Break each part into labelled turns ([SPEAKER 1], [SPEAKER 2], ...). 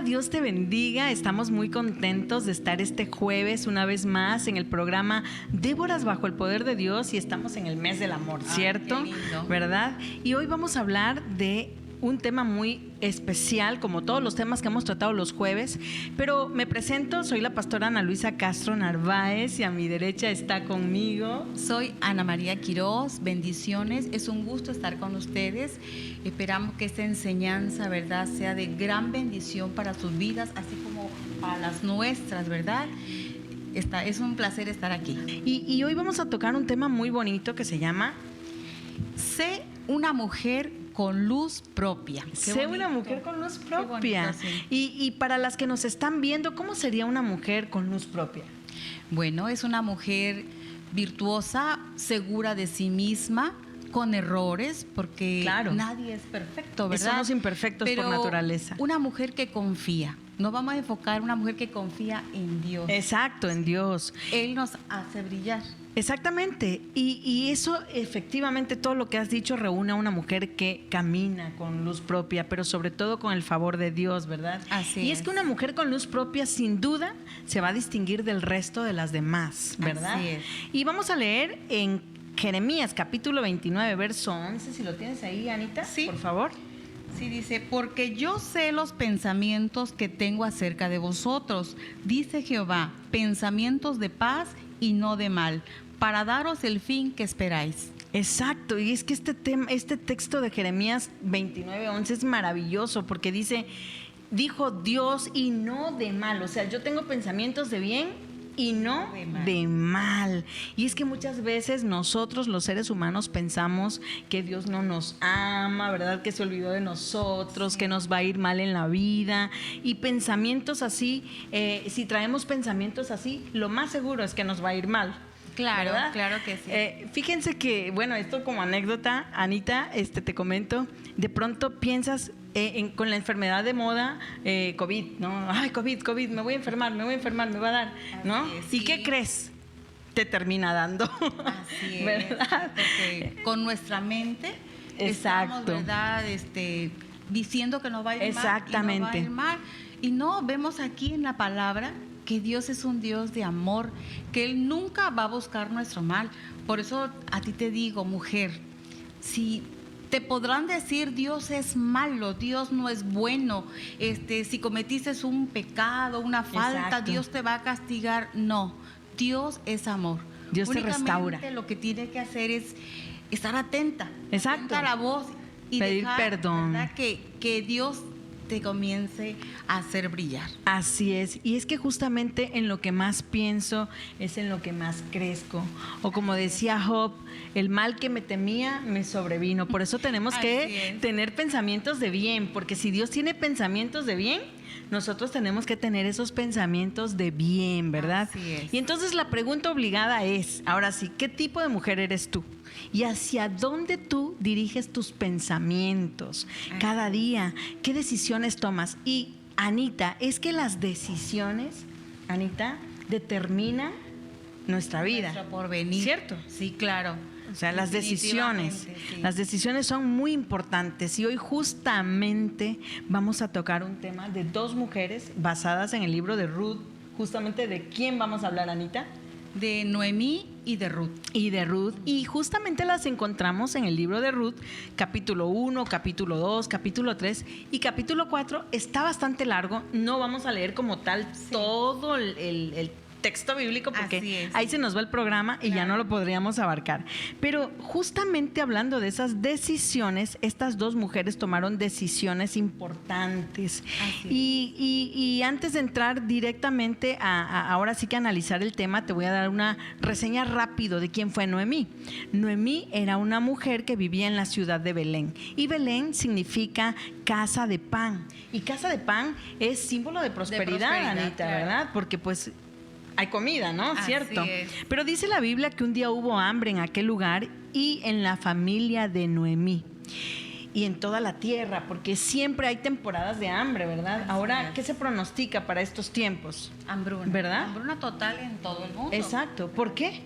[SPEAKER 1] Dios te bendiga. Estamos muy contentos de estar este jueves una vez más en el programa Déboras bajo el poder de Dios y estamos en el mes del amor, ¿cierto?
[SPEAKER 2] Ay, qué lindo.
[SPEAKER 1] ¿Verdad? Y hoy vamos a hablar de un tema muy especial, como todos los temas que hemos tratado los jueves, pero me presento, soy la pastora Ana Luisa Castro Narváez y a mi derecha está conmigo.
[SPEAKER 2] Soy Ana María Quiroz, bendiciones, es un gusto estar con ustedes. Esperamos que esta enseñanza, ¿verdad?, sea de gran bendición para sus vidas, así como para las nuestras, ¿verdad? Es un placer estar aquí.
[SPEAKER 1] Y hoy vamos a tocar un tema muy bonito que se llama
[SPEAKER 2] Sé una mujer con luz propia.
[SPEAKER 1] Sé una mujer con luz propia.
[SPEAKER 2] Bonito, sí.
[SPEAKER 1] Y para las que nos están viendo, ¿cómo sería una mujer con luz propia?
[SPEAKER 2] Bueno, es una mujer virtuosa, segura de sí misma, con errores, porque
[SPEAKER 1] Claro.
[SPEAKER 2] nadie es perfecto, ¿verdad?
[SPEAKER 1] Somos imperfectos
[SPEAKER 2] Pero
[SPEAKER 1] por naturaleza.
[SPEAKER 2] una mujer que confía. Nos vamos a enfocar en una mujer que confía en Dios.
[SPEAKER 1] Exacto, en Dios.
[SPEAKER 2] Él nos hace brillar.
[SPEAKER 1] Exactamente. Y eso, efectivamente, todo lo que has dicho reúne a una mujer que camina con luz propia, pero sobre todo con el favor de Dios, ¿verdad?
[SPEAKER 2] Así
[SPEAKER 1] y es
[SPEAKER 2] es.
[SPEAKER 1] que una mujer con luz propia, sin duda, se va a distinguir del resto de las demás, ¿verdad?
[SPEAKER 2] Así es.
[SPEAKER 1] Y vamos a leer en Jeremías, capítulo 29, verso 11, si lo tienes ahí, Anita,
[SPEAKER 2] Sí.
[SPEAKER 1] por favor.
[SPEAKER 2] Sí, dice, porque yo sé los pensamientos que tengo acerca de vosotros, dice Jehová, pensamientos de paz y no de mal, para daros el fin que esperáis.
[SPEAKER 1] Exacto, y es que este texto de Jeremías 29:11 es maravilloso porque dice, dijo Dios y no de mal, o sea, yo tengo pensamientos de bien y no de mal. Y es que muchas veces nosotros los seres humanos pensamos que Dios no nos ama, ¿verdad? Que se olvidó de nosotros, que nos va a ir mal en la vida. Y pensamientos así, si traemos pensamientos así, lo más seguro es que nos va a ir mal.
[SPEAKER 2] Claro,
[SPEAKER 1] ¿verdad?
[SPEAKER 2] claro que sí.
[SPEAKER 1] Fíjense que, bueno, esto como anécdota, Anita, te comento, de pronto piensas con la enfermedad de moda, COVID, ¿no? Ay, COVID, me voy a enfermar, me va a dar, ¿no?
[SPEAKER 2] Así es,
[SPEAKER 1] ¿Y
[SPEAKER 2] sí.
[SPEAKER 1] qué crees? Te termina dando.
[SPEAKER 2] Así es,
[SPEAKER 1] ¿verdad?
[SPEAKER 2] porque con nuestra mente estamos,
[SPEAKER 1] Exacto.
[SPEAKER 2] ¿verdad?, diciendo que nos va a ir
[SPEAKER 1] Exactamente.
[SPEAKER 2] mal y nos va a ir mal. Y no, vemos aquí en la palabra que Dios es un Dios de amor, que Él nunca va a buscar nuestro mal. Por eso a ti te digo, mujer, si te podrán decir Dios es malo, Dios no es bueno, si cometiste un pecado, una falta,
[SPEAKER 1] Exacto.
[SPEAKER 2] Dios te va a castigar. No, Dios es amor.
[SPEAKER 1] Dios te
[SPEAKER 2] Únicamente
[SPEAKER 1] restaura.
[SPEAKER 2] lo que tiene que hacer es estar atenta,
[SPEAKER 1] Exacto.
[SPEAKER 2] atenta a la voz y
[SPEAKER 1] pedir
[SPEAKER 2] dejar,
[SPEAKER 1] perdón.
[SPEAKER 2] ¿verdad?, que Dios te comience a hacer brillar.
[SPEAKER 1] Así es, y es que justamente en lo que más pienso es en lo que más crezco. O como decía Job, el mal que me temía me sobrevino. Por eso tenemos que
[SPEAKER 2] Así es.
[SPEAKER 1] tener pensamientos de bien, porque si Dios tiene pensamientos de bien, nosotros tenemos que tener esos pensamientos de bien, ¿verdad?
[SPEAKER 2] Así es.
[SPEAKER 1] Y entonces la pregunta obligada es, ahora sí, ¿qué tipo de mujer eres tú? ¿Y hacia dónde tú diriges tus pensamientos cada día? ¿Qué decisiones tomas? Y Anita, es que las decisiones, Anita, determinan nuestra vida.
[SPEAKER 2] Nuestro porvenir.
[SPEAKER 1] ¿Cierto?
[SPEAKER 2] Sí, claro.
[SPEAKER 1] O sea, las decisiones,
[SPEAKER 2] Definitivamente, sí.
[SPEAKER 1] las decisiones son muy importantes y hoy justamente vamos a tocar un tema de dos mujeres basadas en el libro de Ruth. Justamente, ¿de quién vamos a hablar, Anita?
[SPEAKER 2] De Noemí y de Ruth.
[SPEAKER 1] Y de Ruth, y justamente las encontramos en el libro de Ruth, capítulo 1, capítulo 2, capítulo 3 y capítulo 4. Está bastante largo, no vamos a leer como tal todo el texto bíblico
[SPEAKER 2] Así
[SPEAKER 1] porque
[SPEAKER 2] es.
[SPEAKER 1] ahí se nos va el programa y ya
[SPEAKER 2] Claro.
[SPEAKER 1] no lo podríamos abarcar. Pero justamente hablando de esas decisiones, estas dos mujeres tomaron decisiones importantes.
[SPEAKER 2] Así es.
[SPEAKER 1] Y antes de entrar directamente ahora sí que analizar el tema, te voy a dar una reseña rápido de quién fue Noemí. Noemí era una mujer que vivía en la ciudad de Belén. Y Belén significa casa de pan. Y casa de pan es símbolo de prosperidad, Anita,
[SPEAKER 2] claro.
[SPEAKER 1] ¿verdad? Porque pues hay comida, ¿no?
[SPEAKER 2] Así
[SPEAKER 1] ¿Cierto?
[SPEAKER 2] es.
[SPEAKER 1] Pero dice la Biblia que un día hubo hambre en aquel lugar y en la familia de Noemí. Y en toda la tierra, porque siempre hay temporadas de hambre, ¿verdad?
[SPEAKER 2] Así
[SPEAKER 1] Ahora,
[SPEAKER 2] es.
[SPEAKER 1] ¿qué se pronostica para estos tiempos?
[SPEAKER 2] Hambruna.
[SPEAKER 1] ¿Verdad?
[SPEAKER 2] Hambruna total en todo el mundo.
[SPEAKER 1] Exacto. ¿Por qué?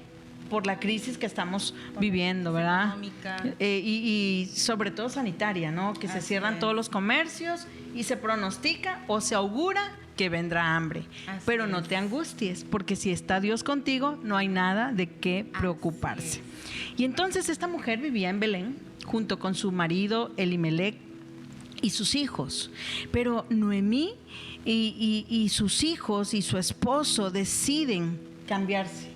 [SPEAKER 1] por la crisis que estamos viviendo, ¿verdad?
[SPEAKER 2] Económica.
[SPEAKER 1] Y sobre todo sanitaria, ¿no? Que se
[SPEAKER 2] Así
[SPEAKER 1] cierran
[SPEAKER 2] es.
[SPEAKER 1] todos los comercios y se pronostica o se augura que vendrá hambre.
[SPEAKER 2] Así
[SPEAKER 1] Pero no
[SPEAKER 2] es.
[SPEAKER 1] te angusties, porque si está Dios contigo, no hay nada de qué preocuparse. Y entonces esta mujer vivía en Belén junto con su marido Elimelec y sus hijos. Pero Noemí y sus hijos y su esposo deciden cambiarse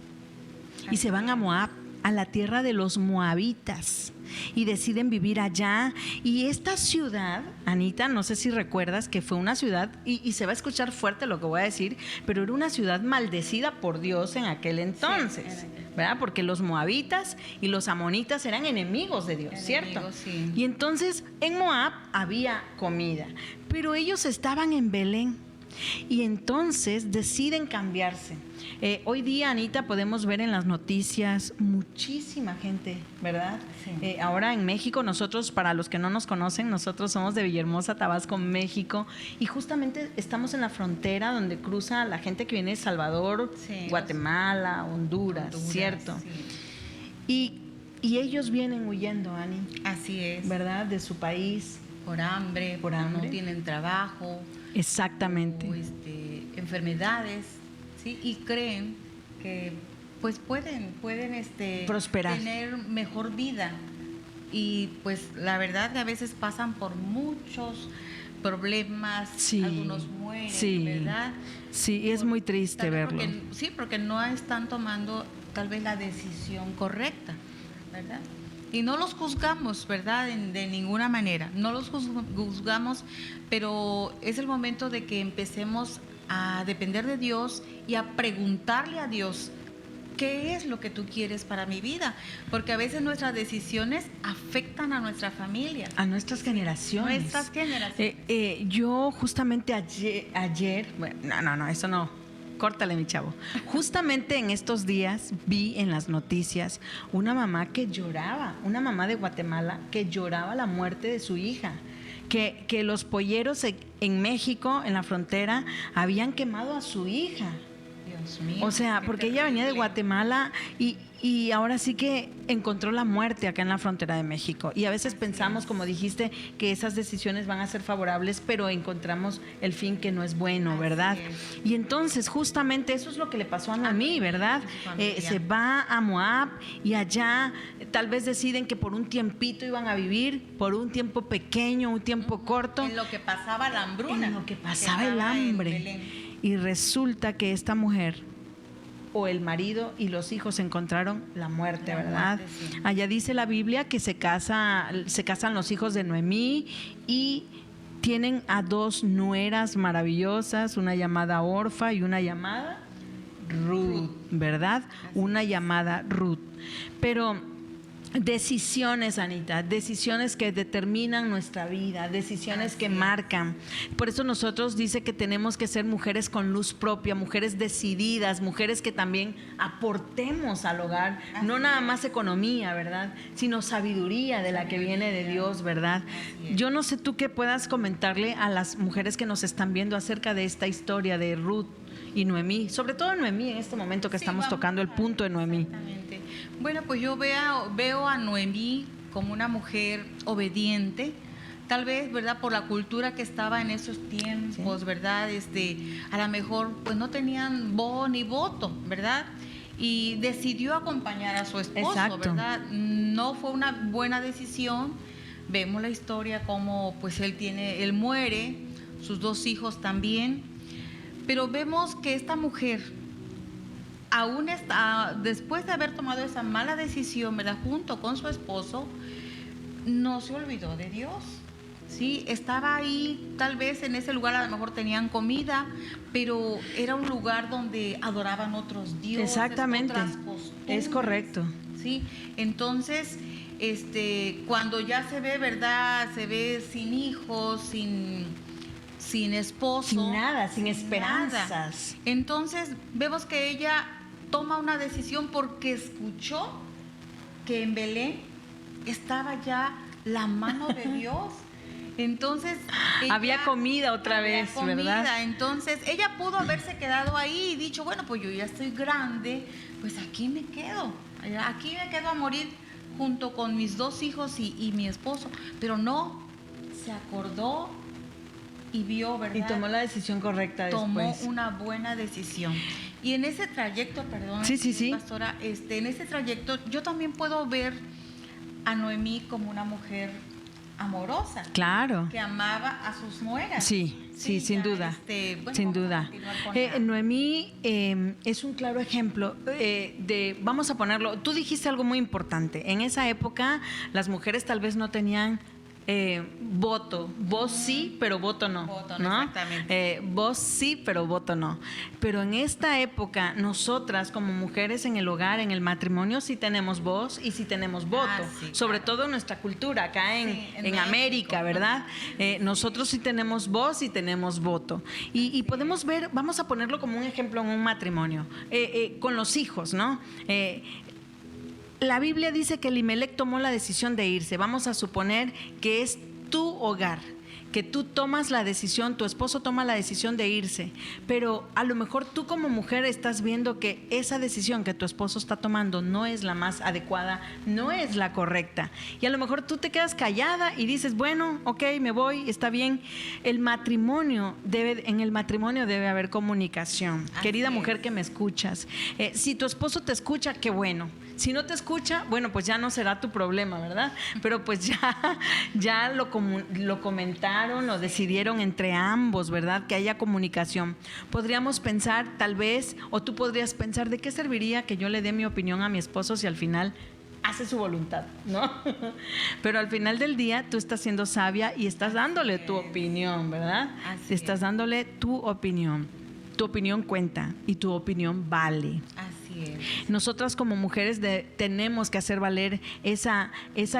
[SPEAKER 1] y se van a Moab, a la tierra de los moabitas, y deciden vivir allá. Y esta ciudad, Anita, no sé si recuerdas que fue una ciudad, y se va a escuchar fuerte lo que voy a decir, pero era una ciudad maldecida por Dios en aquel entonces, ¿verdad? Porque los moabitas y los amonitas eran enemigos de Dios, ¿cierto?
[SPEAKER 2] Enemigos, sí.
[SPEAKER 1] Y entonces en Moab había comida, pero ellos estaban en Belén. Y entonces deciden cambiarse. Hoy día, Anita, podemos ver en las noticias muchísima gente, ¿verdad?
[SPEAKER 2] Sí.
[SPEAKER 1] Ahora en México, nosotros, para los que no nos conocen, nosotros somos de Villahermosa, Tabasco, México, y justamente estamos en la frontera donde cruza la gente que viene de Salvador,
[SPEAKER 2] Sí.
[SPEAKER 1] Guatemala, Honduras, ¿cierto?
[SPEAKER 2] Sí.
[SPEAKER 1] Y ellos vienen huyendo, Ani,
[SPEAKER 2] Así es.
[SPEAKER 1] ¿verdad? De su país.
[SPEAKER 2] Por hambre,
[SPEAKER 1] Por hambre.
[SPEAKER 2] no tienen trabajo,
[SPEAKER 1] Exactamente.
[SPEAKER 2] o, enfermedades, ¿sí? Y creen que pues pueden
[SPEAKER 1] Prosperar.
[SPEAKER 2] tener mejor vida. Y pues la verdad que a veces pasan por muchos problemas,
[SPEAKER 1] Sí,
[SPEAKER 2] algunos mueren,
[SPEAKER 1] sí.
[SPEAKER 2] ¿verdad?
[SPEAKER 1] Sí, es muy triste
[SPEAKER 2] Tal vez
[SPEAKER 1] verlo.
[SPEAKER 2] porque no están tomando tal vez la decisión correcta, ¿verdad? Y no los juzgamos, ¿verdad? De ninguna manera. No los juzgamos, pero es el momento de que empecemos a depender de Dios y a preguntarle a Dios, ¿qué es lo que tú quieres para mi vida? Porque a veces nuestras decisiones afectan a nuestra familia.
[SPEAKER 1] A nuestras generaciones.
[SPEAKER 2] Nuestras generaciones.
[SPEAKER 1] Yo justamente ayer, bueno, no, eso no, córtale mi chavo. Justamente en estos días vi en las noticias una mamá que lloraba, una mamá de Guatemala que lloraba la muerte de su hija. Que los polleros en México, en la frontera, habían quemado a su hija.
[SPEAKER 2] Dios mío.
[SPEAKER 1] O sea,
[SPEAKER 2] qué
[SPEAKER 1] porque ella venía de
[SPEAKER 2] terrible.
[SPEAKER 1] Guatemala y ahora sí que encontró la muerte acá en la frontera de México. Y a veces pensamos, como dijiste, que esas decisiones van a ser favorables, pero encontramos el fin que no es bueno,
[SPEAKER 2] Así
[SPEAKER 1] ¿verdad?
[SPEAKER 2] es.
[SPEAKER 1] Y entonces justamente eso es lo que le pasó a Noemí, ¿verdad?
[SPEAKER 2] su familia.
[SPEAKER 1] Se va a Moab y allá tal vez deciden que por un tiempito iban a vivir, por un tiempo pequeño, un tiempo corto.
[SPEAKER 2] En lo que pasaba la hambruna.
[SPEAKER 1] En lo que pasaba el
[SPEAKER 2] estaba en
[SPEAKER 1] hambre.
[SPEAKER 2] Belén.
[SPEAKER 1] Y resulta que esta mujer o el marido y los hijos encontraron la muerte,
[SPEAKER 2] La
[SPEAKER 1] ¿verdad?
[SPEAKER 2] muerte, sí.
[SPEAKER 1] Allá dice la Biblia que se casan los hijos de Noemí y tienen a dos nueras maravillosas, una llamada Orfa y una llamada Ruth, ¿verdad? Una llamada Ruth. Pero decisiones, Anita, decisiones que determinan nuestra vida, decisiones
[SPEAKER 2] Así
[SPEAKER 1] que
[SPEAKER 2] es.
[SPEAKER 1] marcan. Por eso nosotros dice que tenemos que ser mujeres con luz propia, mujeres decididas, mujeres que también aportemos al hogar, no
[SPEAKER 2] Así
[SPEAKER 1] nada
[SPEAKER 2] es.
[SPEAKER 1] más economía, ¿verdad? Sino sabiduría de la que viene de Dios, ¿verdad?
[SPEAKER 2] Así es.
[SPEAKER 1] Yo no sé tú qué puedas comentarle a las mujeres que nos están viendo acerca de esta historia de Ruth y Noemí, sobre todo Noemí en este momento que
[SPEAKER 2] Sí,
[SPEAKER 1] estamos
[SPEAKER 2] vamos
[SPEAKER 1] tocando el
[SPEAKER 2] a-
[SPEAKER 1] punto de Noemí.
[SPEAKER 2] Exactamente. Bueno, pues yo veo a Noemí como una mujer obediente, tal vez, ¿verdad? Por la cultura que estaba en esos tiempos,
[SPEAKER 1] Sí.
[SPEAKER 2] ¿verdad? A lo mejor pues no tenían voz ni voto, ¿verdad? Y decidió acompañar a su esposo,
[SPEAKER 1] Exacto.
[SPEAKER 2] ¿verdad? No fue una buena decisión. Vemos la historia como pues él muere, sus dos hijos también. Pero vemos que esta mujer, aún después de haber tomado esa mala decisión, ¿verdad? Junto con su esposo, no se olvidó de Dios. Sí, estaba ahí, tal vez en ese lugar a lo mejor tenían comida, pero era un lugar donde adoraban otros dioses,
[SPEAKER 1] Exactamente,
[SPEAKER 2] otras costumbres.
[SPEAKER 1] es correcto.
[SPEAKER 2] Sí, entonces, cuando ya se ve, ¿verdad? Se ve sin hijos, sin esposo.
[SPEAKER 1] Sin nada, sin
[SPEAKER 2] nada.
[SPEAKER 1] esperanzas.
[SPEAKER 2] Entonces vemos que ella toma una decisión porque escuchó que en Belén estaba ya la mano de Dios. Entonces
[SPEAKER 1] Había comida otra
[SPEAKER 2] había
[SPEAKER 1] vez,
[SPEAKER 2] comida.
[SPEAKER 1] ¿verdad?
[SPEAKER 2] Entonces ella pudo haberse quedado ahí y dicho, bueno, pues yo ya estoy grande, pues aquí me quedo. aquí me quedo a morir junto con mis 2 hijos y mi esposo, pero no, se acordó y vio, ¿verdad?
[SPEAKER 1] Y tomó la decisión correcta después.
[SPEAKER 2] Tomó una buena decisión. Y en ese trayecto, perdón,
[SPEAKER 1] sí.
[SPEAKER 2] pastora, en ese trayecto yo también puedo ver a Noemí como una mujer amorosa.
[SPEAKER 1] Claro.
[SPEAKER 2] Que amaba a sus nueras.
[SPEAKER 1] Sí, sin duda.
[SPEAKER 2] Bueno,
[SPEAKER 1] sin duda. Noemí es un claro ejemplo vamos a ponerlo, tú dijiste algo muy importante. En esa época las mujeres tal vez no tenían voto, voz sí, pero voto no.
[SPEAKER 2] Voto no, exactamente.
[SPEAKER 1] Voz sí, pero voto no. Pero en esta época, nosotras como mujeres en el hogar, en el matrimonio, sí tenemos voz y sí tenemos voto.
[SPEAKER 2] Sí,
[SPEAKER 1] sobre
[SPEAKER 2] claro.
[SPEAKER 1] todo en nuestra cultura, acá en
[SPEAKER 2] México,
[SPEAKER 1] América, ¿verdad? Nosotros sí tenemos voz y tenemos voto. Y podemos ver, vamos a ponerlo como un ejemplo en un matrimonio, con los hijos, ¿no? La Biblia dice que Elimelec tomó la decisión de irse. Vamos a suponer que es tu hogar, que tú tomas la decisión, tu esposo toma la decisión de irse, pero a lo mejor tú como mujer estás viendo que esa decisión que tu esposo está tomando no es la más adecuada, no es la correcta. Y a lo mejor tú te quedas callada y dices, bueno, ok, me voy, está bien. En el matrimonio debe haber comunicación.
[SPEAKER 2] Así
[SPEAKER 1] Querida
[SPEAKER 2] es.
[SPEAKER 1] mujer que me escuchas, si tu esposo te escucha, qué bueno. Si no te escucha, bueno, pues ya no será tu problema, ¿verdad? Pero pues ya lo comentaron, lo decidieron entre ambos, ¿verdad? Que haya comunicación. Podríamos pensar, tal vez, o tú podrías pensar, ¿de qué serviría que yo le dé mi opinión a mi esposo si al final hace su voluntad, ¿no? Pero al final del día tú estás siendo sabia y estás dándole tu opinión, ¿verdad? Estás dándole tu opinión. Tu opinión cuenta y tu opinión vale.
[SPEAKER 2] Así es.
[SPEAKER 1] Nosotras como mujeres tenemos que hacer valer esa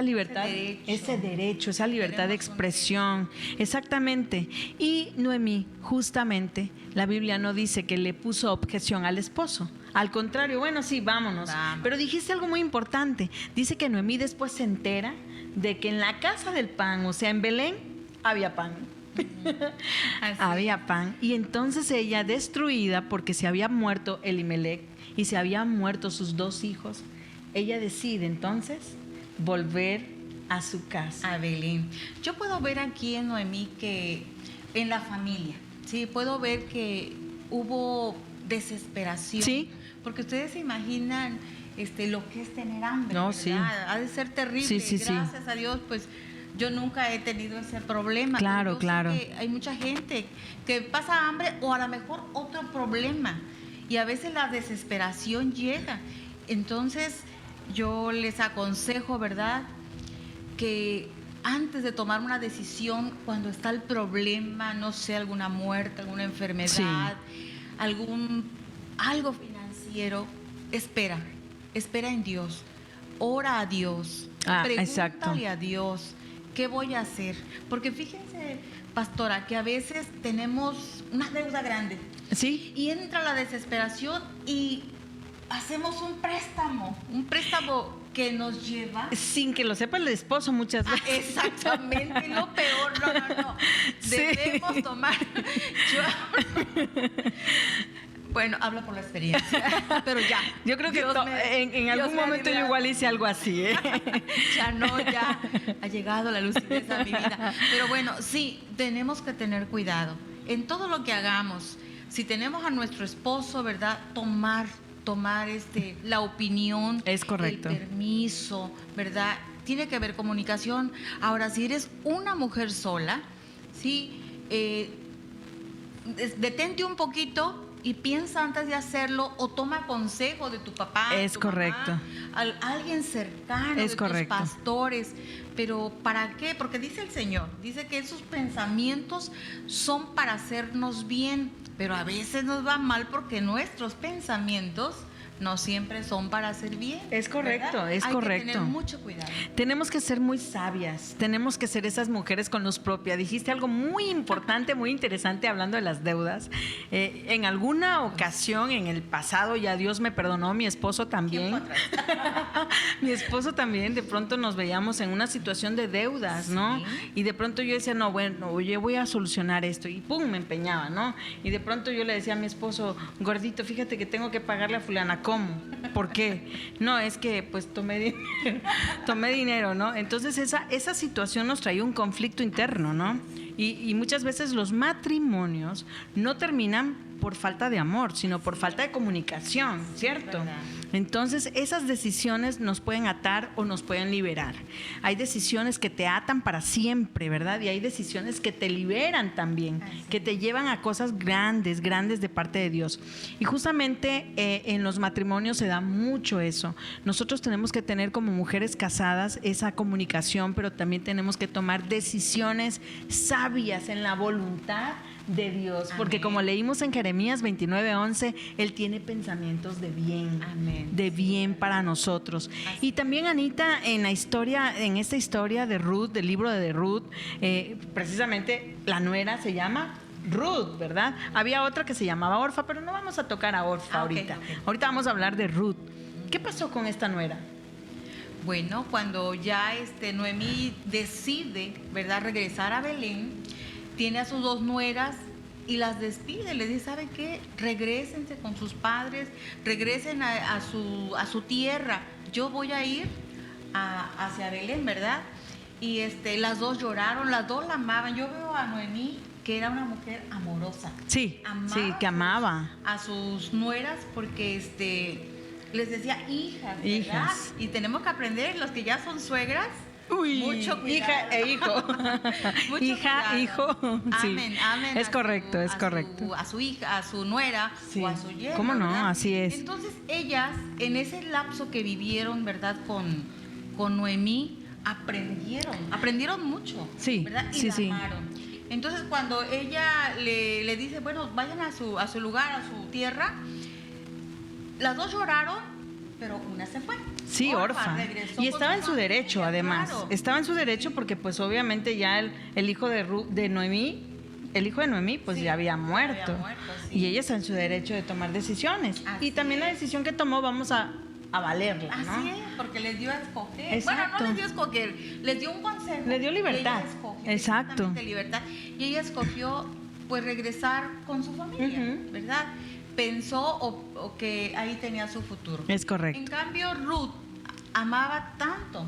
[SPEAKER 1] libertad, ese derecho, esa libertad de expresión. Exactamente. Y Noemí, justamente, la Biblia no dice que le puso objeción al esposo. Al contrario, bueno, sí, vámonos. Pero dijiste algo muy importante. Dice que Noemí después se entera de que en la casa del pan, o sea, en Belén, había pan. Había pan. Y entonces ella, destruida porque se había muerto Elimelec y se habían muerto sus 2 hijos, ella decide entonces volver a su casa.
[SPEAKER 2] A Belén. Yo puedo ver aquí en Noemí que en la familia, sí, puedo ver que hubo desesperación.
[SPEAKER 1] Sí.
[SPEAKER 2] Porque ustedes se imaginan lo que es tener hambre,
[SPEAKER 1] No,
[SPEAKER 2] ¿verdad?
[SPEAKER 1] sí.
[SPEAKER 2] Ha de ser terrible.
[SPEAKER 1] Sí.
[SPEAKER 2] Gracias a Dios, pues yo nunca he tenido ese problema.
[SPEAKER 1] Claro,
[SPEAKER 2] Yo
[SPEAKER 1] claro.
[SPEAKER 2] sé que hay mucha gente que pasa hambre o a lo mejor otro problema. Y a veces la desesperación llega. Entonces, yo les aconsejo, ¿verdad?, que antes de tomar una decisión, cuando está el problema, no sé, alguna muerte, alguna enfermedad, algo financiero, espera en Dios, ora a Dios, pregúntale a Dios, ¿qué voy a hacer? Porque fíjense, pastora, que a veces tenemos una deuda grande.
[SPEAKER 1] Sí.
[SPEAKER 2] Y entra la desesperación y hacemos un préstamo que nos lleva...
[SPEAKER 1] Sin que lo sepa el esposo muchas veces.
[SPEAKER 2] Exactamente, lo peor, no.
[SPEAKER 1] Sí.
[SPEAKER 2] Debemos tomar... Bueno, hablo por la experiencia, pero ya.
[SPEAKER 1] Yo creo que en algún momento yo igual hice algo así, ¿eh?
[SPEAKER 2] Ya ha llegado la lucidez a mi vida. Pero bueno, sí, tenemos que tener cuidado en todo lo que hagamos. Si tenemos a nuestro esposo, ¿verdad?, tomar la opinión,
[SPEAKER 1] es correcto,
[SPEAKER 2] el permiso, ¿verdad? Tiene que haber comunicación. Ahora, si eres una mujer sola, sí, detente un poquito y piensa antes de hacerlo, o toma consejo de tu papá,
[SPEAKER 1] es
[SPEAKER 2] tu
[SPEAKER 1] correcto,
[SPEAKER 2] mamá, alguien cercano,
[SPEAKER 1] es
[SPEAKER 2] de
[SPEAKER 1] correcto.
[SPEAKER 2] tus pastores. Pero ¿para qué? Porque dice el Señor, dice que esos pensamientos son para hacernos bien, pero a veces nos va mal porque nuestros pensamientos no siempre son para hacer bien.
[SPEAKER 1] Es correcto, ¿verdad? Es correcto.
[SPEAKER 2] Hay que tener mucho cuidado.
[SPEAKER 1] Tenemos que ser muy sabias, tenemos que ser esas mujeres con luz propia. Dijiste algo muy importante, muy interesante hablando de las deudas. En alguna ocasión en el pasado, ya Dios me perdonó, mi esposo también. Mi esposo también, de pronto nos veíamos en una situación de deudas, ¿no? Sí. Y de pronto yo decía, no, bueno, oye, voy a solucionar esto. Y pum, me empeñaba, ¿no? Y de pronto yo le decía a mi esposo, gordito, fíjate que tengo que pagarle a fulana. ¿cómo? ¿Por qué? No, es que pues tomé dinero, ¿no? Entonces esa situación nos traía un conflicto interno, ¿no? Y muchas veces los matrimonios no terminan por falta de amor, sino por falta de comunicación, ¿cierto?
[SPEAKER 2] ¿Verdad?
[SPEAKER 1] Entonces, esas decisiones nos pueden atar o nos pueden liberar. Hay decisiones que te atan para siempre, ¿verdad? Y hay decisiones que te liberan también, que te llevan a cosas grandes, grandes de parte de Dios. Y justamente en los matrimonios se da mucho eso. Nosotros tenemos que tener como mujeres casadas esa comunicación, pero también tenemos que tomar decisiones sabias en la voluntad de Dios, porque
[SPEAKER 2] Amén.
[SPEAKER 1] como leímos en Jeremías 29:11, Él tiene pensamientos de bien,
[SPEAKER 2] Amén.
[SPEAKER 1] de bien para nosotros. Y también, Anita, en esta historia de Ruth, del libro de Ruth, precisamente la nuera se llama Ruth, ¿verdad? Había otra que se llamaba Orfa, pero no vamos a tocar a Orfa ahorita.
[SPEAKER 2] Ok.
[SPEAKER 1] Ahorita vamos a hablar de Ruth. ¿Qué pasó con esta nuera?
[SPEAKER 2] Bueno, cuando ya Noemí decide, ¿verdad?, regresar a Belén, tiene a sus 2 nueras y las despide, les dice, ¿saben qué? Regrésense con sus padres, regresen a su tierra. Yo voy a ir hacia Belén, ¿verdad? Y las 2 lloraron, las 2 la amaban. Yo veo a Noemí que era una mujer amorosa.
[SPEAKER 1] Sí, sí, que amaba.
[SPEAKER 2] A sus nueras porque les decía hijas, ¿verdad?
[SPEAKER 1] Hijas.
[SPEAKER 2] Y tenemos que aprender, los que ya son suegras,
[SPEAKER 1] Uy,
[SPEAKER 2] mucho cuidado.
[SPEAKER 1] hija e hijo.
[SPEAKER 2] Mucho
[SPEAKER 1] Hija,
[SPEAKER 2] cuidado.
[SPEAKER 1] hijo. Sí.
[SPEAKER 2] Amén, amén.
[SPEAKER 1] Es correcto, es
[SPEAKER 2] a
[SPEAKER 1] correcto.
[SPEAKER 2] A su hija, a su nuera,
[SPEAKER 1] Sí.
[SPEAKER 2] o a su yerno.
[SPEAKER 1] ¿Cómo no?
[SPEAKER 2] ¿verdad?
[SPEAKER 1] Así es.
[SPEAKER 2] Entonces, ellas, en ese lapso que vivieron, ¿verdad?, con Noemí, aprendieron mucho.
[SPEAKER 1] Sí,
[SPEAKER 2] ¿verdad? Y
[SPEAKER 1] sí,
[SPEAKER 2] la
[SPEAKER 1] sí.
[SPEAKER 2] amaron. Entonces, cuando ella le dice, bueno, vayan a su lugar, a su tierra, las 2 lloraron, pero una se fue.
[SPEAKER 1] Sí, Orfa.
[SPEAKER 2] regresó
[SPEAKER 1] Y
[SPEAKER 2] con
[SPEAKER 1] estaba
[SPEAKER 2] su
[SPEAKER 1] en su derecho,
[SPEAKER 2] familia,
[SPEAKER 1] además.
[SPEAKER 2] claro.
[SPEAKER 1] Estaba en su derecho porque, pues, obviamente ya el hijo de Noemí, el hijo de Noemí, pues
[SPEAKER 2] Sí,
[SPEAKER 1] ya había muerto.
[SPEAKER 2] sí.
[SPEAKER 1] Y ella está en su derecho de tomar decisiones.
[SPEAKER 2] Así
[SPEAKER 1] Y también la
[SPEAKER 2] es.
[SPEAKER 1] decisión que tomó, vamos a valerla, ¿no?
[SPEAKER 2] Así es, porque les dio a escoger.
[SPEAKER 1] Exacto.
[SPEAKER 2] Bueno, no les dio a escoger, les dio un consejo.
[SPEAKER 1] Le dio libertad.
[SPEAKER 2] Y ella escogió,
[SPEAKER 1] Exacto.
[SPEAKER 2] exactamente, libertad. Y ella escogió, pues, regresar con su familia,
[SPEAKER 1] Ujú.
[SPEAKER 2] ¿verdad? Pensó o que ahí tenía su futuro.
[SPEAKER 1] Es correcto.
[SPEAKER 2] En cambio, Ruth amaba tanto.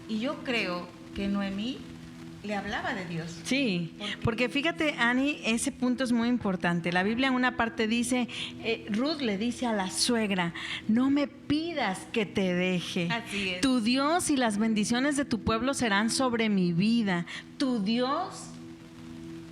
[SPEAKER 2] Y yo creo que Noemí le hablaba de Dios.
[SPEAKER 1] Sí, porque fíjate, Ani, ese punto es muy importante. La Biblia en una parte dice, Ruth le dice a la suegra, no me pidas que te deje.
[SPEAKER 2] Así es.
[SPEAKER 1] Tu Dios y las bendiciones de tu pueblo serán sobre mi vida. Tu Dios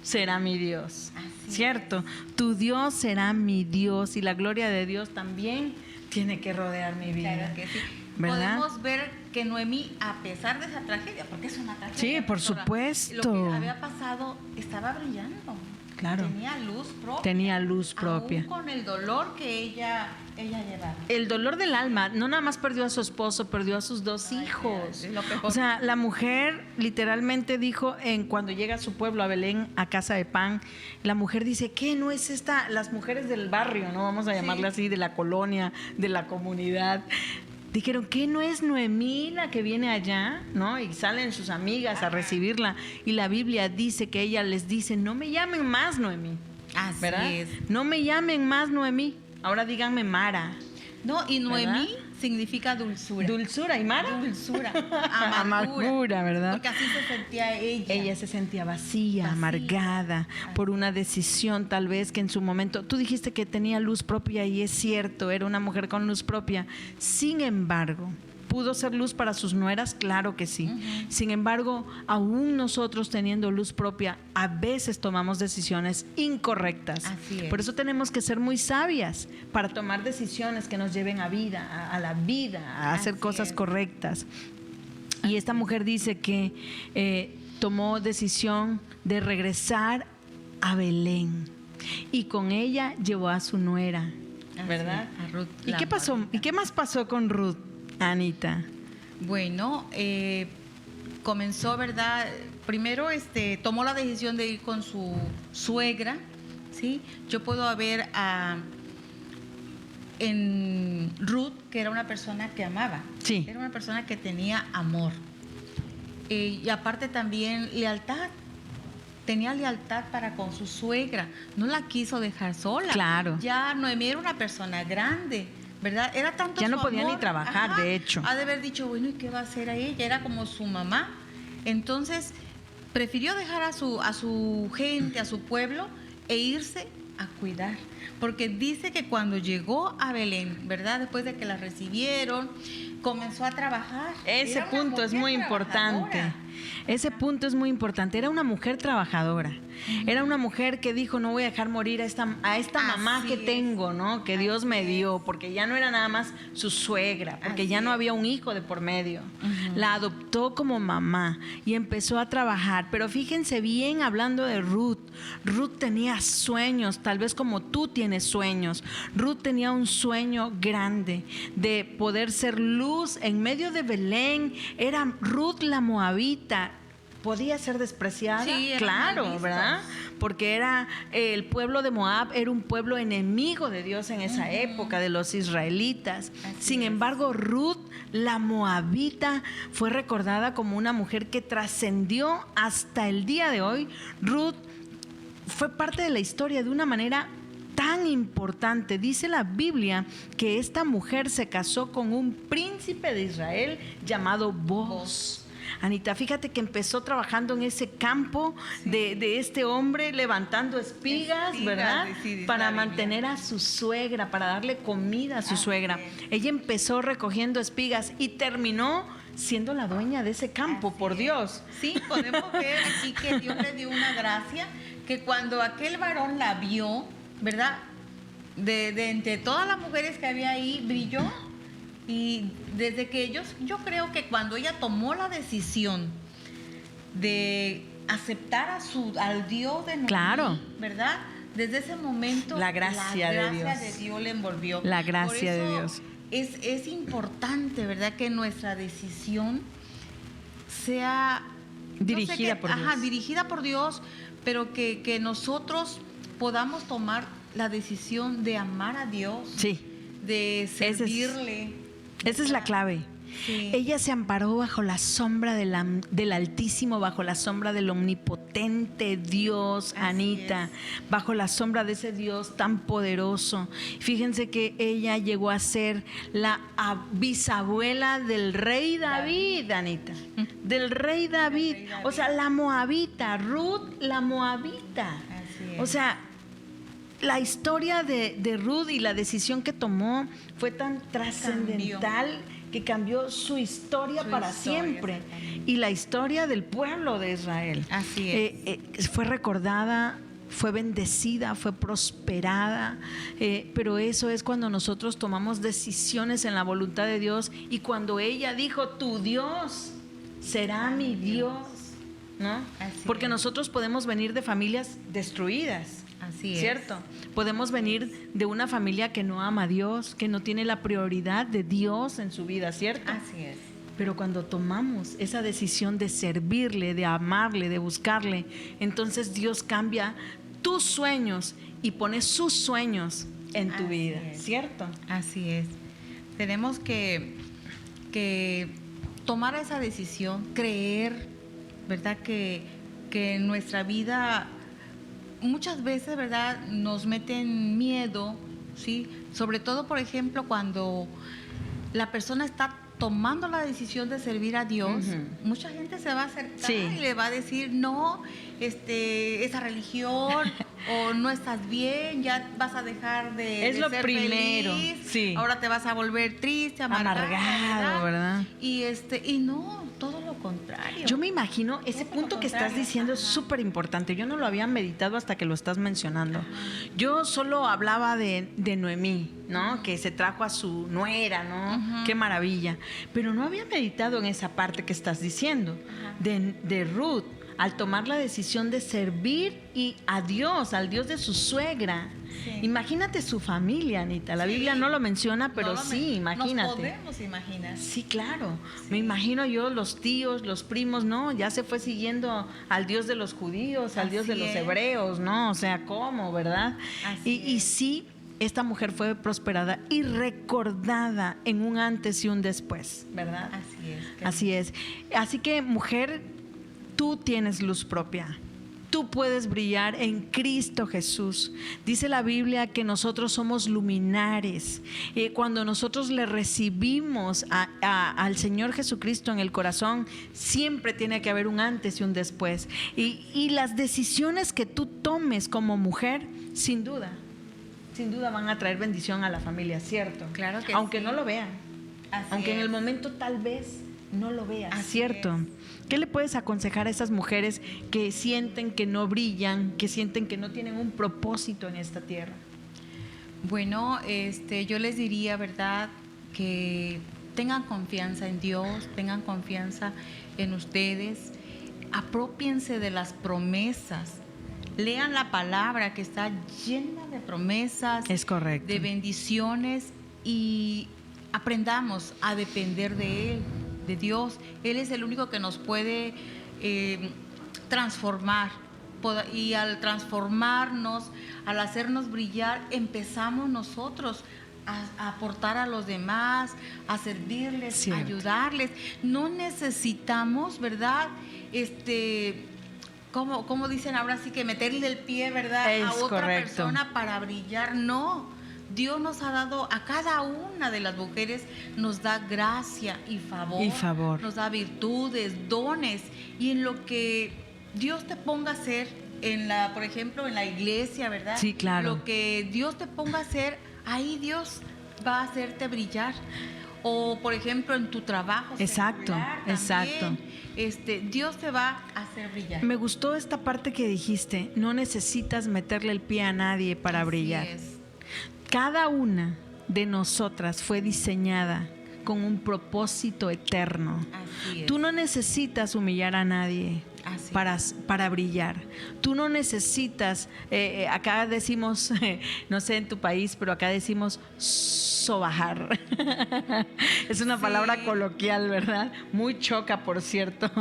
[SPEAKER 1] será mi Dios.
[SPEAKER 2] Así
[SPEAKER 1] ¿Cierto? Tu Dios será mi Dios y la gloria de Dios también tiene que rodear mi vida.
[SPEAKER 2] Claro que sí.
[SPEAKER 1] ¿Verdad?
[SPEAKER 2] Podemos ver que Noemí, a pesar de esa tragedia, porque es una tragedia.
[SPEAKER 1] Sí, por
[SPEAKER 2] pastora,
[SPEAKER 1] supuesto.
[SPEAKER 2] Lo que había pasado estaba brillando.
[SPEAKER 1] Claro.
[SPEAKER 2] Tenía luz propia.
[SPEAKER 1] Tenía luz propia.
[SPEAKER 2] Aún con el dolor que ella llevaba.
[SPEAKER 1] El dolor del alma, no nada más perdió a su esposo, perdió a sus 2
[SPEAKER 2] Ay,
[SPEAKER 1] hijos.
[SPEAKER 2] es lo peor.
[SPEAKER 1] O sea, la mujer literalmente dijo, cuando llega a su pueblo, a Belén, a Casa de Pan, la mujer dice, ¿qué no es esta? Las mujeres del barrio, ¿no? Vamos a llamarla así, de la colonia, de la comunidad. Dijeron, ¿qué no es Noemí la que viene allá? ¿No? Y salen sus amigas a recibirla. Y la Biblia dice que ella les dice, no me llamen más Noemí.
[SPEAKER 2] Así
[SPEAKER 1] ¿Verdad?
[SPEAKER 2] es.
[SPEAKER 1] No me llamen más Noemí. Ahora díganme Mara.
[SPEAKER 2] No, y Noemí
[SPEAKER 1] ¿Verdad?
[SPEAKER 2] significa dulzura.
[SPEAKER 1] Dulzura, ¿y Mara?
[SPEAKER 2] Dulzura.
[SPEAKER 1] Amargura, ¿verdad?
[SPEAKER 2] Porque así se sentía ella.
[SPEAKER 1] Ella se sentía vacía,
[SPEAKER 2] Vacía.
[SPEAKER 1] amargada por una decisión tal vez que en su momento, tú dijiste que tenía luz propia y es cierto, era una mujer con luz propia. Sin embargo, ¿pudo ser luz para sus nueras? Claro que sí. Sin embargo, aún nosotros teniendo luz propia, a veces tomamos decisiones incorrectas.
[SPEAKER 2] Así es.
[SPEAKER 1] Por eso tenemos que ser muy sabias para tomar decisiones que nos lleven a vida, a la vida, a hacer
[SPEAKER 2] Así
[SPEAKER 1] cosas
[SPEAKER 2] es.
[SPEAKER 1] correctas. Y esta mujer dice que tomó decisión de regresar a Belén y con ella llevó a su nuera,
[SPEAKER 2] Así
[SPEAKER 1] ¿verdad?
[SPEAKER 2] es, a Ruth,
[SPEAKER 1] ¿Y
[SPEAKER 2] la
[SPEAKER 1] qué pasó?
[SPEAKER 2] moabita.
[SPEAKER 1] ¿Y qué más pasó con Ruth, Anita?
[SPEAKER 2] Bueno, comenzó, ¿verdad? Primero tomó la decisión de ir con su suegra, ¿sí? Yo puedo ver en Ruth que era una persona que amaba.
[SPEAKER 1] Sí.
[SPEAKER 2] Era una persona que tenía amor. Y aparte también lealtad. Tenía lealtad para con su suegra. No la quiso dejar sola.
[SPEAKER 1] Claro.
[SPEAKER 2] Ya Noemí era una persona grande. ¿verdad? Era tanto
[SPEAKER 1] Ya no
[SPEAKER 2] su
[SPEAKER 1] podía
[SPEAKER 2] amor,
[SPEAKER 1] ni trabajar, de hecho.
[SPEAKER 2] Ha de haber dicho, bueno, ¿y qué va a hacer a ella? Era como su mamá. Entonces, prefirió dejar a su gente, a su pueblo, e irse a cuidar. Porque dice que cuando llegó a Belén, ¿verdad? Después de que la recibieron, comenzó a trabajar.
[SPEAKER 1] Ese
[SPEAKER 2] Era una
[SPEAKER 1] punto es
[SPEAKER 2] mujer
[SPEAKER 1] muy importante.
[SPEAKER 2] trabajadora.
[SPEAKER 1] Ese punto es muy importante. Era una mujer trabajadora. Era una mujer que dijo, no voy a dejar morir a esta mamá
[SPEAKER 2] Así
[SPEAKER 1] que
[SPEAKER 2] es.
[SPEAKER 1] tengo, ¿no? Que Dios
[SPEAKER 2] Así
[SPEAKER 1] me
[SPEAKER 2] es.
[SPEAKER 1] dio, porque ya no era nada más su suegra, porque
[SPEAKER 2] Así
[SPEAKER 1] ya no
[SPEAKER 2] es.
[SPEAKER 1] había un hijo de por medio. La adoptó como mamá y empezó a trabajar. Pero fíjense bien, hablando de Ruth, Ruth tenía sueños, tal vez como tú tienes sueños. Ruth tenía un sueño grande de poder ser luz en medio de Belén. Era Ruth la moabita. ¿Podía ser despreciada?
[SPEAKER 2] Sí, eran
[SPEAKER 1] claro,
[SPEAKER 2] mal vistos.
[SPEAKER 1] ¿verdad? Porque era el pueblo de Moab era un pueblo enemigo de Dios en esa época, de los israelitas.
[SPEAKER 2] Así
[SPEAKER 1] Sin
[SPEAKER 2] es.
[SPEAKER 1] embargo, Ruth, la moabita, fue recordada como una mujer que trascendió hasta el día de hoy. Ruth fue parte de la historia de una manera tan importante. Dice la Biblia que esta mujer se casó con un príncipe de Israel llamado Boaz. Anita, fíjate que empezó trabajando en ese campo de este hombre, levantando espigas, ¿verdad?
[SPEAKER 2] sí, dice
[SPEAKER 1] Para
[SPEAKER 2] la Biblia.
[SPEAKER 1] mantener a su suegra, para darle comida a su
[SPEAKER 2] Así
[SPEAKER 1] suegra.
[SPEAKER 2] es.
[SPEAKER 1] Ella empezó recogiendo espigas y terminó siendo la dueña de ese campo,
[SPEAKER 2] Así
[SPEAKER 1] por
[SPEAKER 2] es.
[SPEAKER 1] Dios.
[SPEAKER 2] Sí, podemos ver aquí que Dios le dio una gracia, que cuando aquel varón la vio, ¿verdad? De entre todas las mujeres que había ahí, brilló. Y desde que yo creo que cuando ella tomó la decisión de aceptar al Dios de Noemí,
[SPEAKER 1] Claro.
[SPEAKER 2] ¿verdad? Desde ese momento
[SPEAKER 1] La gracia de Dios.
[SPEAKER 2] de Dios le envolvió.
[SPEAKER 1] La gracia
[SPEAKER 2] Por
[SPEAKER 1] de
[SPEAKER 2] eso
[SPEAKER 1] Dios.
[SPEAKER 2] Es importante, ¿verdad? Que nuestra decisión sea
[SPEAKER 1] Dirigida por Dios.
[SPEAKER 2] dirigida por Dios, pero que nosotros podamos tomar la decisión de amar a Dios,
[SPEAKER 1] Sí.
[SPEAKER 2] de servirle.
[SPEAKER 1] Esa es la clave.
[SPEAKER 2] Sí.
[SPEAKER 1] Ella se amparó bajo la sombra del Altísimo, bajo la sombra del omnipotente Dios,
[SPEAKER 2] Así
[SPEAKER 1] Anita, bajo la sombra de ese Dios tan poderoso. Fíjense que ella llegó a ser la bisabuela del rey David, Anita, del rey David.
[SPEAKER 2] rey David.
[SPEAKER 1] O sea, la moabita, Ruth la moabita.
[SPEAKER 2] Así es.
[SPEAKER 1] O sea, la historia de Ruth y la decisión que tomó fue tan trascendental que cambió su historia para
[SPEAKER 2] historia,
[SPEAKER 1] siempre
[SPEAKER 2] exactamente.
[SPEAKER 1] y la historia del pueblo de Israel.
[SPEAKER 2] Así
[SPEAKER 1] Fue recordada, fue bendecida, fue prosperada, pero eso es cuando nosotros tomamos decisiones en la voluntad de Dios y cuando ella dijo, tu Dios será mi Dios, ¿no?
[SPEAKER 2] Así
[SPEAKER 1] Porque
[SPEAKER 2] es.
[SPEAKER 1] nosotros podemos venir de familias destruidas.
[SPEAKER 2] Así es.
[SPEAKER 1] ¿Cierto? Podemos venir de una familia que no ama a Dios, que no tiene la prioridad de Dios en su vida, ¿cierto?
[SPEAKER 2] Así es.
[SPEAKER 1] Pero cuando tomamos esa decisión de servirle, de amarle, de buscarle, entonces Dios cambia tus sueños y pone sus sueños en tu
[SPEAKER 2] Así
[SPEAKER 1] vida,
[SPEAKER 2] es.
[SPEAKER 1] ¿cierto?
[SPEAKER 2] Así es. Tenemos que tomar esa decisión, creer, ¿verdad? Que en nuestra vida muchas veces, ¿verdad? Nos meten miedo, ¿sí? Sobre todo, por ejemplo, cuando la persona está tomando la decisión de servir a Dios,
[SPEAKER 1] Ujú.
[SPEAKER 2] mucha gente se va a acercar
[SPEAKER 1] Sí.
[SPEAKER 2] y le va a decir, no, esa religión, o no estás bien, ya vas a dejar de
[SPEAKER 1] Es lo
[SPEAKER 2] ser
[SPEAKER 1] primero,
[SPEAKER 2] feliz,
[SPEAKER 1] sí.
[SPEAKER 2] ahora te vas a volver triste,
[SPEAKER 1] Amargado, ¿verdad?
[SPEAKER 2] Y no, todo lo contrario.
[SPEAKER 1] Yo me imagino, ese
[SPEAKER 2] Todo lo
[SPEAKER 1] punto que estás
[SPEAKER 2] contrario.
[SPEAKER 1] diciendo es
[SPEAKER 2] Ajá.
[SPEAKER 1] súper importante. Yo no lo había meditado hasta que lo estás mencionando. Yo solo hablaba de Noemí, ¿no? Que se trajo a su nuera, ¿no?
[SPEAKER 2] Ujú.
[SPEAKER 1] Qué maravilla. Pero no había meditado en esa parte que estás diciendo,
[SPEAKER 2] Ajá.
[SPEAKER 1] de Ruth, al tomar la decisión de servir a Dios, al Dios de su suegra.
[SPEAKER 2] Sí.
[SPEAKER 1] Imagínate su familia, Anita. La
[SPEAKER 2] Sí.
[SPEAKER 1] Biblia no lo menciona, pero
[SPEAKER 2] No lo
[SPEAKER 1] sí, imagínate.
[SPEAKER 2] Nos podemos imaginar.
[SPEAKER 1] Sí, claro. Me imagino yo los tíos, los primos, ¿no? Ya se fue siguiendo al Dios de los judíos, al Dios de
[SPEAKER 2] Así
[SPEAKER 1] los
[SPEAKER 2] es.
[SPEAKER 1] hebreos, ¿no? O sea, ¿cómo, verdad?
[SPEAKER 2] Así
[SPEAKER 1] Y
[SPEAKER 2] es.
[SPEAKER 1] sí, esta mujer fue prosperada y recordada en un antes y un después, ¿verdad?
[SPEAKER 2] Así es.
[SPEAKER 1] Así es. Así que, mujer, tú tienes luz propia. Tú puedes brillar en Cristo Jesús. Dice la Biblia que nosotros somos luminares. Cuando nosotros le recibimos al Señor Jesucristo en el corazón, siempre tiene que haber un antes y un después. Y las decisiones que tú tomes como mujer, sin duda van a traer bendición a la familia, ¿cierto?
[SPEAKER 2] Claro que
[SPEAKER 1] aunque
[SPEAKER 2] sí.
[SPEAKER 1] no lo vean.
[SPEAKER 2] Así
[SPEAKER 1] Aunque en el
[SPEAKER 2] es.
[SPEAKER 1] momento tal vez no lo veas,
[SPEAKER 2] Así
[SPEAKER 1] ¿cierto?
[SPEAKER 2] es.
[SPEAKER 1] ¿Qué le puedes aconsejar a esas mujeres que sienten que no brillan, que sienten que no tienen un propósito en esta tierra?
[SPEAKER 2] Bueno, yo les diría, ¿verdad?, que tengan confianza en Dios, tengan confianza en ustedes, aprópiense de las promesas, lean la palabra que está llena de promesas,
[SPEAKER 1] Es correcto.
[SPEAKER 2] de bendiciones, y aprendamos a depender de Él, de Dios. Él es el único que nos puede transformar. Y al transformarnos, al hacernos brillar, empezamos nosotros a aportar a los demás, a servirles,
[SPEAKER 1] Cierto.
[SPEAKER 2] a ayudarles. No necesitamos, ¿verdad? Como dicen ahora sí, que meterle el pie, ¿verdad?,
[SPEAKER 1] Es
[SPEAKER 2] a otra
[SPEAKER 1] correcto.
[SPEAKER 2] persona para brillar. No. Dios nos ha dado, a cada una de las mujeres nos da gracia y favor. Nos da virtudes, dones, y en lo que Dios te ponga a hacer, por ejemplo, en la iglesia, ¿verdad?
[SPEAKER 1] Sí, claro.
[SPEAKER 2] Lo que Dios te ponga a hacer, ahí Dios va a hacerte brillar. O, por ejemplo, en tu trabajo.
[SPEAKER 1] Exacto,
[SPEAKER 2] secular
[SPEAKER 1] exacto.
[SPEAKER 2] también, Dios te va a hacer brillar.
[SPEAKER 1] Me gustó esta parte que dijiste, no necesitas meterle el pie a nadie para
[SPEAKER 2] Así
[SPEAKER 1] brillar.
[SPEAKER 2] es.
[SPEAKER 1] Cada una de nosotras fue diseñada con un propósito eterno.
[SPEAKER 2] Así es.
[SPEAKER 1] Tú no necesitas humillar a nadie
[SPEAKER 2] Así
[SPEAKER 1] para brillar. Tú no necesitas, acá decimos, no sé en tu país, pero acá decimos sobajar. Es una
[SPEAKER 2] Sí.
[SPEAKER 1] palabra coloquial, ¿verdad? Muy choca, por cierto.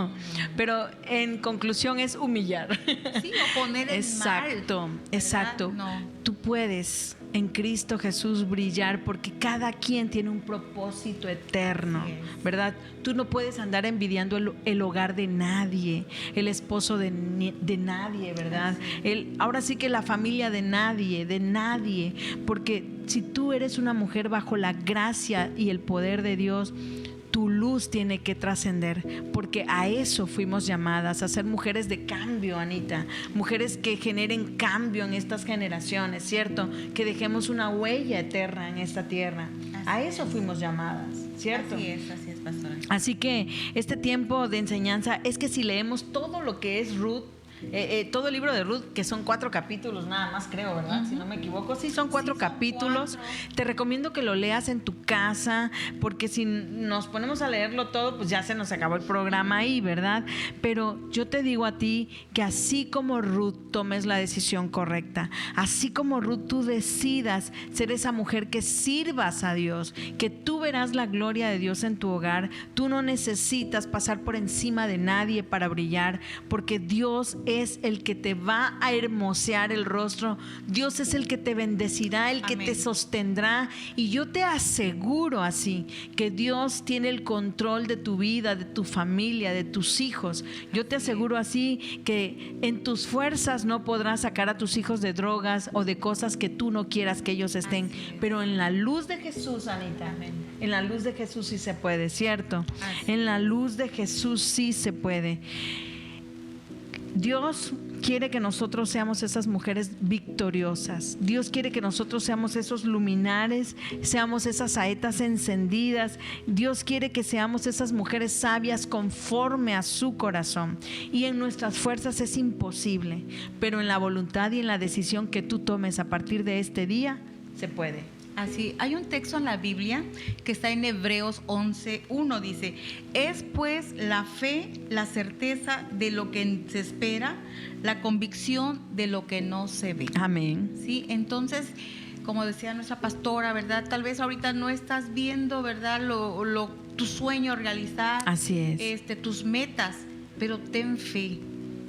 [SPEAKER 1] Pero en conclusión es humillar.
[SPEAKER 2] Sí, o poner el
[SPEAKER 1] Exacto,
[SPEAKER 2] mal,
[SPEAKER 1] exacto.
[SPEAKER 2] ¿verdad? No.
[SPEAKER 1] Tú puedes en Cristo Jesús brillar porque cada quien tiene un propósito eterno,
[SPEAKER 2] Así es.
[SPEAKER 1] ¿verdad? Tú no puedes andar envidiando el hogar de nadie, el esposo de nadie, ¿verdad? Ahora sí que la familia de nadie, porque si tú eres una mujer bajo la gracia y el poder de Dios, tu luz tiene que trascender, porque a eso fuimos llamadas, a ser mujeres de cambio, Anita, mujeres que generen cambio en estas generaciones, ¿cierto? Que dejemos una huella eterna en esta tierra. A eso fuimos llamadas, ¿cierto?
[SPEAKER 2] Así es, pastora.
[SPEAKER 1] Así que este tiempo de enseñanza es que si leemos todo lo que es Ruth, todo el libro de Ruth, que son 4 capítulos nada más, creo, ¿verdad? Si no me equivoco. Sí, son 4
[SPEAKER 2] son
[SPEAKER 1] capítulos.
[SPEAKER 2] 4.
[SPEAKER 1] Te recomiendo que lo leas en tu casa, porque si nos ponemos a leerlo todo, pues ya se nos acabó el programa ahí, ¿verdad? Pero yo te digo a ti que así como Ruth tomes la decisión correcta, así como Ruth tú decidas ser esa mujer que sirvas a Dios, que tú verás la gloria de Dios en tu hogar. Tú no necesitas pasar por encima de nadie para brillar, porque Dios es el que te va a hermosear el rostro. Dios es el que te bendecirá, el que
[SPEAKER 2] Amén.
[SPEAKER 1] te sostendrá. Y yo te aseguro así que Dios tiene el control de tu vida, de tu familia, de tus hijos. Yo te aseguro así que en tus fuerzas no podrás sacar a tus hijos de drogas o de cosas que tú no quieras que ellos estén.
[SPEAKER 2] Así es.
[SPEAKER 1] Pero en la luz de Jesús, Anita,
[SPEAKER 2] Amén.
[SPEAKER 1] en la luz de Jesús sí se puede, ¿cierto?
[SPEAKER 2] Así
[SPEAKER 1] En la luz de Jesús sí se puede. Dios quiere que nosotros seamos esas mujeres victoriosas. Dios quiere que nosotros seamos esos luminares, seamos esas saetas encendidas. Dios quiere que seamos esas mujeres sabias conforme a su corazón. Y en nuestras fuerzas es imposible, pero en la voluntad y en la decisión que tú tomes a partir de este día, se puede.
[SPEAKER 2] Así, hay un texto en la Biblia que está en Hebreos 11:1, dice: es pues la fe, la certeza de lo que se espera, la convicción de lo que no se ve.
[SPEAKER 1] Amén.
[SPEAKER 2] Sí, entonces, como decía nuestra pastora, ¿verdad? Tal vez ahorita no estás viendo, ¿verdad?, tu sueño realizar,
[SPEAKER 1] Así es.
[SPEAKER 2] tus metas, pero ten fe.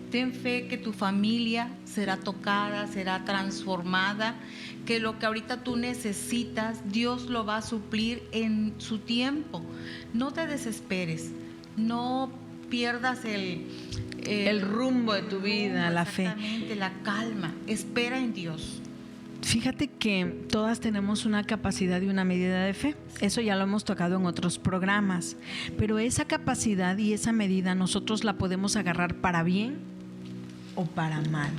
[SPEAKER 2] Ten fe que tu familia será tocada, será transformada, que lo que ahorita tú necesitas, Dios lo va a suplir en su tiempo. No te desesperes, no pierdas
[SPEAKER 1] el rumbo de tu vida, la fe.
[SPEAKER 2] Exactamente, la calma. Espera en Dios.
[SPEAKER 1] Fíjate que todas tenemos una capacidad y una medida de fe. Eso ya lo hemos tocado en otros programas. Pero esa capacidad y esa medida nosotros la podemos agarrar para bien o para mal.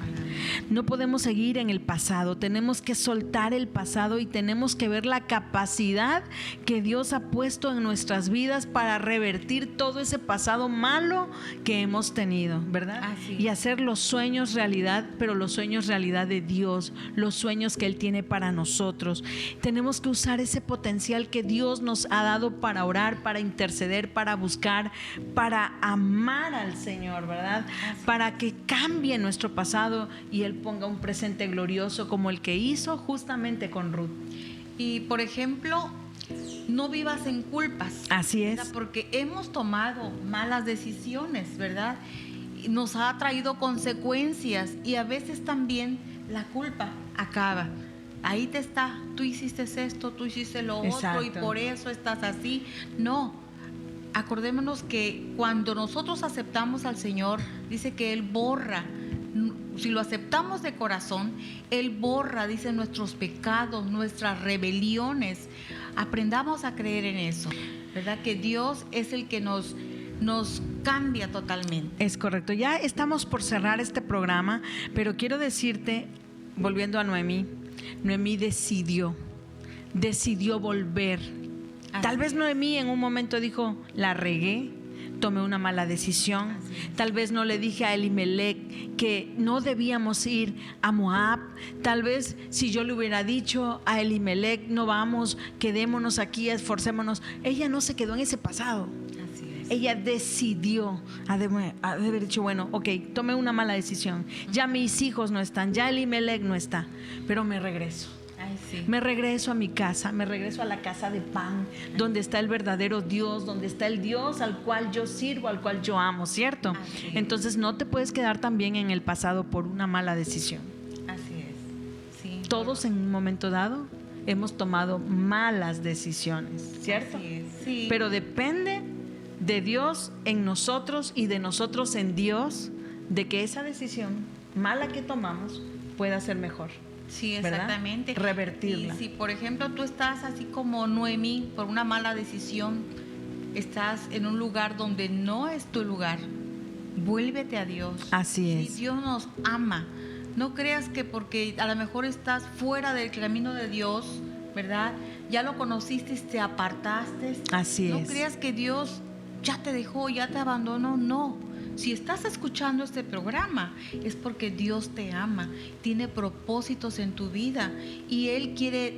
[SPEAKER 1] No podemos seguir en el pasado, tenemos que soltar el pasado y tenemos que ver la capacidad que Dios ha puesto en nuestras vidas para revertir todo ese pasado malo que hemos tenido, ¿verdad?
[SPEAKER 2] Así.
[SPEAKER 1] Y hacer los sueños realidad, pero los sueños realidad de Dios, los sueños que Él tiene para nosotros. Tenemos que usar ese potencial que Dios nos ha dado para orar, para interceder, para buscar, para amar al Señor, ¿verdad?
[SPEAKER 2] Así.
[SPEAKER 1] Para que cambie nuestro pasado y Él ponga un presente glorioso como el que hizo justamente con Ruth.
[SPEAKER 2] Y por ejemplo, no vivas en culpas.
[SPEAKER 1] Así
[SPEAKER 2] ¿verdad?
[SPEAKER 1] es.
[SPEAKER 2] Porque hemos tomado malas decisiones, ¿verdad? Y nos ha traído consecuencias y a veces también la culpa acaba. Ahí te está, tú hiciste esto, tú hiciste lo
[SPEAKER 1] Exacto.
[SPEAKER 2] otro y por eso estás así. No, acordémonos que cuando nosotros aceptamos al Señor, dice que Él borra. Si lo aceptamos de corazón, Él borra, dice, nuestros pecados, nuestras rebeliones. Aprendamos a creer en eso, ¿verdad? Que Dios es el que nos cambia totalmente.
[SPEAKER 1] Es correcto. Ya estamos por cerrar este programa, pero quiero decirte, volviendo a Noemí, Noemí decidió volver. Tal vez Noemí en un momento dijo, la regué, tomé una mala decisión. Tal vez no le dije a Elimelech que no debíamos ir a Moab. Tal vez si yo le hubiera dicho a Elimelech, no vamos, quedémonos aquí, esforcémonos. Ella no se quedó en ese pasado.
[SPEAKER 2] Así es.
[SPEAKER 1] Ella decidió, ha de haber dicho, bueno, ok, tomé una mala decisión. Ya mis hijos no están, ya Elimelech no está, pero me regreso.
[SPEAKER 2] Ay, sí.
[SPEAKER 1] Me regreso a mi casa, me regreso a la casa de pan, donde está el verdadero Dios, donde está el Dios al cual yo sirvo, al cual yo amo, ¿cierto?
[SPEAKER 2] Así es.
[SPEAKER 1] Entonces no te puedes quedar también en el pasado por una mala decisión.
[SPEAKER 2] Así es. Sí.
[SPEAKER 1] Todos en un momento dado hemos tomado malas decisiones, ¿cierto?
[SPEAKER 2] Así es. Sí.
[SPEAKER 1] Pero depende de Dios en nosotros y de nosotros en Dios, de que esa decisión mala que tomamos pueda ser mejor.
[SPEAKER 2] Sí,
[SPEAKER 1] ¿verdad?
[SPEAKER 2] exactamente.
[SPEAKER 1] Revertirla.
[SPEAKER 2] Y si, por ejemplo, tú estás así como Noemí, por una mala decisión, estás en un lugar donde no es tu lugar, vuélvete a Dios.
[SPEAKER 1] Así es.
[SPEAKER 2] Sí, Dios nos ama. No creas que porque a lo mejor estás fuera del camino de Dios, ¿verdad? Ya lo conociste, te apartaste.
[SPEAKER 1] Así
[SPEAKER 2] no
[SPEAKER 1] es.
[SPEAKER 2] creas que Dios ya te dejó, ya te abandonó, no. Si estás escuchando este programa es porque Dios te ama, tiene propósitos en tu vida y Él quiere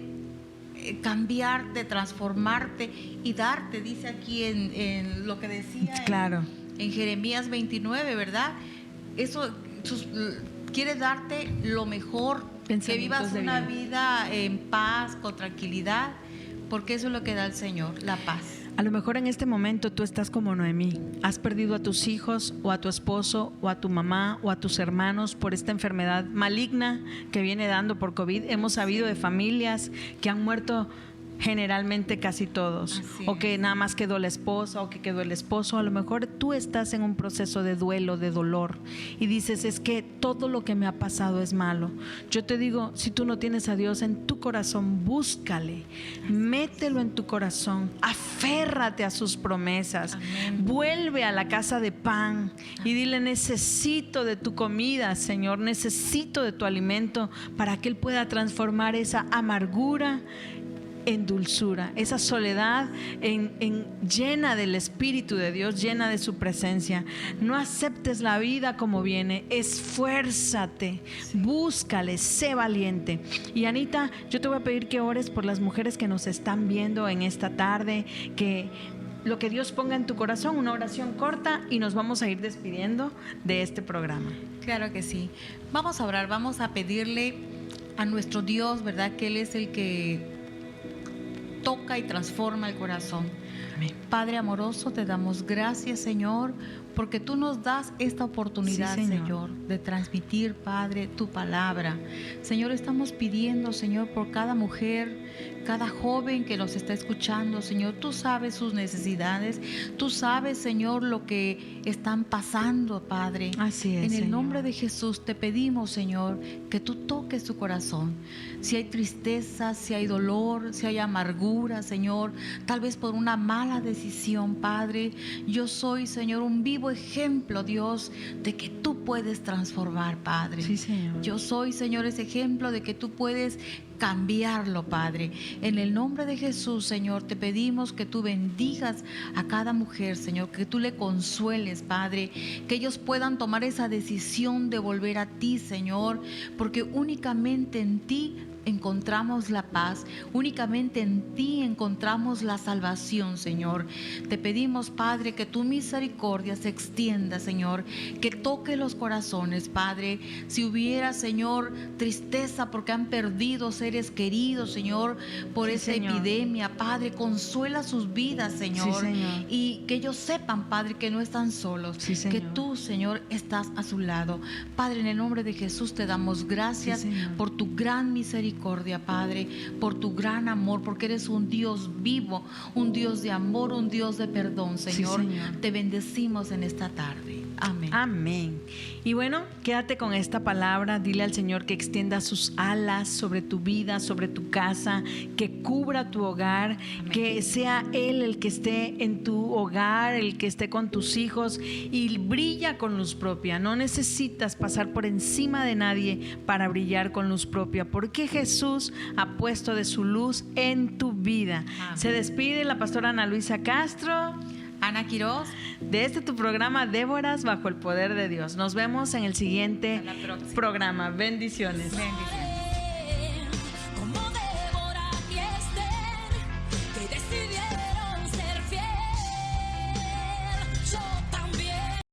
[SPEAKER 2] cambiarte, transformarte y darte, dice aquí en lo que decía
[SPEAKER 1] Claro.
[SPEAKER 2] en Jeremías 29, ¿verdad? Eso quiere darte lo mejor, que vivas
[SPEAKER 1] de
[SPEAKER 2] una
[SPEAKER 1] bien.
[SPEAKER 2] vida en paz, con tranquilidad, porque eso es lo que da el Señor, la paz.
[SPEAKER 1] A lo mejor en este momento tú estás como Noemí. Has perdido a tus hijos o a tu esposo o a tu mamá o a tus hermanos por esta enfermedad maligna que viene dando por COVID. Hemos sabido de familias que han muerto generalmente casi todos,
[SPEAKER 2] Así
[SPEAKER 1] o que
[SPEAKER 2] es.
[SPEAKER 1] nada más quedó la esposa o que quedó el esposo. A lo mejor tú estás en un proceso de duelo, de dolor y dices, es que todo lo que me ha pasado es malo. Yo te digo, si tú no tienes a Dios en tu corazón, búscale, mételo en tu corazón, aférrate a sus promesas.
[SPEAKER 2] Amén.
[SPEAKER 1] Vuelve a la casa de pan y dile, necesito de tu comida, Señor, necesito de tu alimento para que Él pueda transformar esa amargura en dulzura, esa soledad en llena del Espíritu de Dios, llena de su presencia. No aceptes la vida como viene, esfuérzate, búscale, sé valiente. Y Anita, yo te voy a pedir que ores por las mujeres que nos están viendo en esta tarde, que lo que Dios ponga en tu corazón, una oración corta y nos vamos a ir despidiendo de este programa.
[SPEAKER 2] Claro que sí. Vamos a orar, vamos a pedirle a nuestro Dios, ¿verdad? Que Él es el que toca y transforma el corazón.
[SPEAKER 1] Amén.
[SPEAKER 2] Padre amoroso, te damos gracias, Señor, porque tú nos das esta oportunidad,
[SPEAKER 1] Sí,
[SPEAKER 2] Señor, de transmitir, Padre, tu palabra. Señor, estamos pidiendo, Señor, por cada mujer, cada joven que nos está escuchando, Señor. Tú sabes sus necesidades, tú sabes, Señor, lo que están pasando, Padre.
[SPEAKER 1] Así es,
[SPEAKER 2] En el
[SPEAKER 1] Señor.
[SPEAKER 2] nombre de Jesús te pedimos, Señor, que tú toques su corazón. Si hay tristeza, si hay dolor, si hay amargura, Señor, tal vez por una mala decisión, Padre, yo soy, Señor, un vivo ejemplo, Dios, de que tú puedes transformar, Padre.
[SPEAKER 1] Sí, Señor.
[SPEAKER 2] Yo soy, Señor, ese ejemplo de que tú puedes cambiarlo, Padre. En el nombre de Jesús, Señor, te pedimos que tú bendigas a cada mujer, Señor, que tú le consueles, Padre, que ellos puedan tomar esa decisión de volver a ti, Señor, porque únicamente en ti encontramos la paz, únicamente en ti encontramos la salvación, Señor. Te pedimos, Padre, que tu misericordia se extienda, Señor, que toque los corazones, Padre. Si hubiera, Señor, tristeza porque han perdido seres queridos, Señor, por
[SPEAKER 1] Sí,
[SPEAKER 2] esa
[SPEAKER 1] Señor.
[SPEAKER 2] epidemia, Padre, consuela sus vidas, Señor,
[SPEAKER 1] Sí, Señor.
[SPEAKER 2] y que ellos sepan, Padre, que no están solos,
[SPEAKER 1] Sí,
[SPEAKER 2] que
[SPEAKER 1] Señor.
[SPEAKER 2] tú, Señor, estás a su lado. Padre, en el nombre de Jesús te damos gracias
[SPEAKER 1] Sí, Señor.
[SPEAKER 2] por tu gran misericordia, Padre, por tu gran amor, porque eres un Dios vivo, un Dios de amor, un Dios de perdón, Señor.
[SPEAKER 1] Señor.
[SPEAKER 2] Te bendecimos en esta tarde. Amén.
[SPEAKER 1] Amén. Y bueno, quédate con esta palabra. Dile al Señor que extienda sus alas sobre tu vida, sobre tu casa, que cubra tu hogar,
[SPEAKER 2] Amén.
[SPEAKER 1] que sea Él el que esté en tu hogar, el que esté con tus hijos y brilla con luz propia. No necesitas pasar por encima de nadie para brillar con luz propia, porque Jesús ha puesto de su luz en tu vida.
[SPEAKER 2] Amén.
[SPEAKER 1] Se despide la pastora Ana Luisa Castro
[SPEAKER 2] Ana Quiroz,
[SPEAKER 1] de este tu programa Déboras bajo el poder de Dios. Nos vemos en el siguiente
[SPEAKER 2] hasta la próxima.
[SPEAKER 1] programa. Bendiciones.
[SPEAKER 2] Bendiciones.